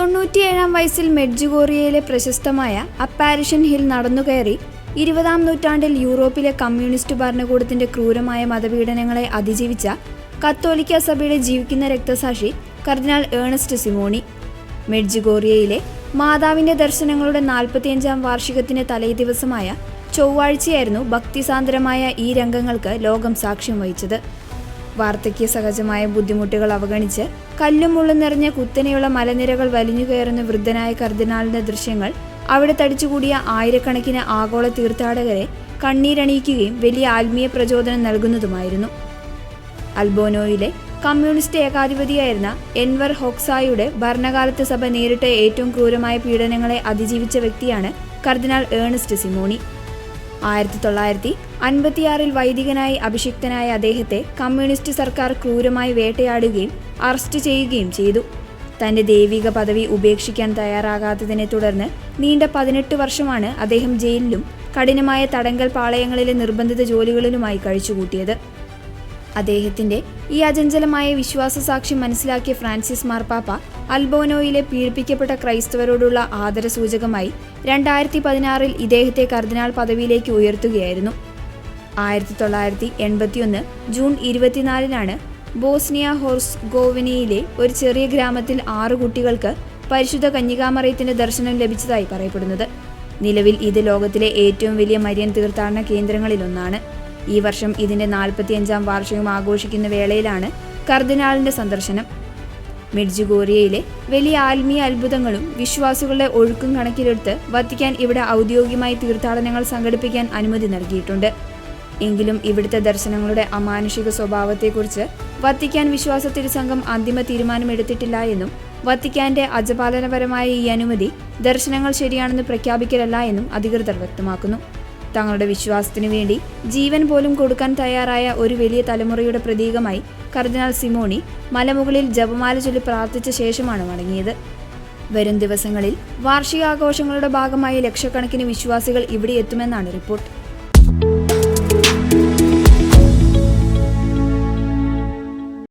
97-ാം വയസ്സിൽ മെഡ്ജുഗോറിയയിലെ പ്രശസ്തമായ apparition hill നടന്നുകയറി 20-ാം നൂറ്റാണ്ടിൽ യൂറോപ്പിലെ കമ്മ്യൂണിസ്റ്റ് ഭരണകൂടത്തിന്റെ ക്രൂരമായ മതപീഡനങ്ങളെ അതിജീവിച്ച കത്തോലിക്ക സഭയുടെ ജീവിക്കുന്ന രക്തസാക്ഷി കർദിനാൾ ഏണസ്റ്റ് സിമോണി. മെഡ്ജുഗോറിയയിലെ മാതാവിന്റെ ദർശനങ്ങളുടെ 45-ാം വാർഷികത്തിന് തലേദിവസമായ ചൊവ്വാഴ്ചയായിരുന്നു ഭക്തിസാന്ദ്രമായ ഈ രംഗങ്ങൾക്ക് ലോകം സാക്ഷ്യം വഹിച്ചത്. വാർദ്ധക്യ സഹജമായ ബുദ്ധിമുട്ടുകൾ അവഗണിച്ച് കല്ലും മുള്ളും നിറഞ്ഞ കുത്തനെയുള്ള മലനിരകൾ വലിഞ്ഞുകയറുന്ന വൃദ്ധനായ കർദിനാളിന്റെ ദൃശ്യങ്ങൾ അവിടെ തടിച്ചുകൂടിയ ആയിരക്കണക്കിന് ആഗോള തീർത്ഥാടകരെ കണ്ണീരണിയിക്കുകയും വലിയ ആത്മീയ പ്രചോദനം നൽകുന്നതുമായിരുന്നു. അൽബോനോയിലെ കമ്മ്യൂണിസ്റ്റ് ഏകാധിപതിയായിരുന്ന എൻവർ ഹോക്സായുടെ ഭരണകാലത്ത് സഭ നേരിട്ട ഏറ്റവും ക്രൂരമായ പീഡനങ്ങളെ അതിജീവിച്ച വ്യക്തിയാണ് കർദിനാൾ ഏണസ്റ്റ് സിമോണി. 1956-ൽ വൈദികനായി അഭിഷിക്തനായ അദ്ദേഹത്തെ കമ്മ്യൂണിസ്റ്റ് സർക്കാർ ക്രൂരമായി വേട്ടയാടുകയും അറസ്റ്റ് ചെയ്യുകയും ചെയ്തു. തന്റെ ദൈവിക പദവി ഉപേക്ഷിക്കാൻ തയ്യാറാകാത്തതിനെ തുടർന്ന് നീണ്ട 18 വർഷമാണ് അദ്ദേഹം ജയിലിലും കഠിനമായ തടങ്കൽ പാളയങ്ങളിലെ നിർബന്ധിത ജോലികളിലുമായി കഴിച്ചുകൂട്ടിയത്. അദ്ദേഹത്തിന്റെ ഈ അചഞ്ചലമായ വിശ്വാസ സാക്ഷ്യം മനസ്സിലാക്കിയ ഫ്രാൻസിസ് മാർപ്പാപ്പ അൽബോനോയിലെ പീഡിപ്പിക്കപ്പെട്ട ക്രൈസ്തവരോടുള്ള ആദരസൂചകമായി 2016-ൽ ഇദ്ദേഹത്തെ കർദിനാൾ പദവിയിലേക്ക് ഉയർത്തുകയായിരുന്നു. 1981 ജൂൺ 24-നാണ് ബോസ്നിയ ഹെർസഗോവിനയിലെ ഒരു ചെറിയ ഗ്രാമത്തിൽ 6 കുട്ടികൾക്ക് പരിശുദ്ധ കന്യകാമറിയത്തിന്റെ ദർശനം ലഭിച്ചതായി പറയപ്പെടുന്നത്. നിലവിൽ ഇത് ലോകത്തിലെ ഏറ്റവും വലിയ മരിയൻ തീർത്ഥാടന കേന്ദ്രങ്ങളിലൊന്നാണ്. ഈ വർഷം ഇതിന്റെ 45-ാം വാർഷികം ആഘോഷിക്കുന്ന വേളയിലാണ് കർദിനാളിന്റെ സന്ദർശനം. മെഡ്ജുഗോറിയയിലെ വലിയ ആത്മീയ അത്ഭുതങ്ങളും വിശ്വാസികളുടെ ഒഴുക്കും കണക്കിലെടുത്ത് വത്തിക്കാൻ ഇവിടെ ഔദ്യോഗികമായി തീർത്ഥാടനങ്ങൾ സംഘടിപ്പിക്കാൻ അനുമതി നൽകിയിട്ടുണ്ട്. എങ്കിലും ഇവിടുത്തെ ദർശനങ്ങളുടെ അമാനുഷിക സ്വഭാവത്തെക്കുറിച്ച് വത്തിക്കാൻ വിശ്വാസ തിരുസംഘം അന്തിമ തീരുമാനമെടുത്തിട്ടില്ല എന്നും വത്തിക്കാന്റെ അജപാലനപരമായ ഈ അനുമതി ദർശനങ്ങൾ ശരിയാണെന്ന് പ്രഖ്യാപിക്കലല്ല എന്നും അധികൃതർ വ്യക്തമാക്കുന്നു. തങ്ങളുടെ വിശ്വാസത്തിനു വേണ്ടി ജീവൻ പോലും കൊടുക്കാൻ തയ്യാറായ ഒരു വലിയ തലമുറയുടെ പ്രതീകമായി കർദിനാൾ സിമോണി മലമുകളിൽ ജപമാല ചൊല്ലി പ്രാർത്ഥിച്ച ശേഷമാണ് മടങ്ങിയത്. വരും ദിവസങ്ങളിൽ വാർഷികാഘോഷങ്ങളുടെ ഭാഗമായി ലക്ഷക്കണക്കിന് വിശ്വാസികൾ ഇവിടെ എത്തുമെന്നാണ് റിപ്പോർട്ട്.